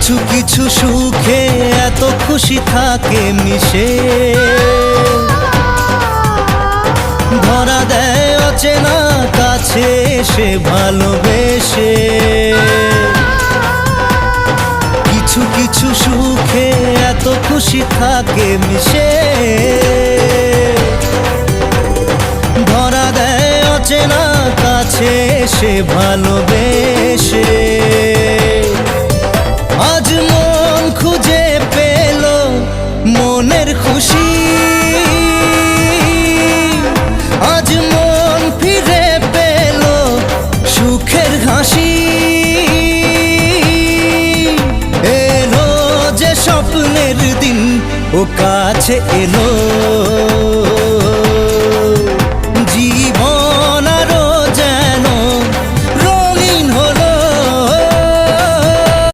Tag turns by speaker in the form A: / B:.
A: কিছু কিছু সুখে এত খুশি থাকে মিশে, ধরা দেয় অচেনা কাছে এসে ভালোবেসে। কিছু কিছু সুখে এত খুশি থাকে মিশে, ধরা দেয় অচেনা কাছে এসে ভালোবেসে। আজ মন খুঁজে পেল মনের খুশি, আজ মন ফিরে পেল সুখের হাসি। এলো যে স্বপ্নের দিন ও কাছে এলো,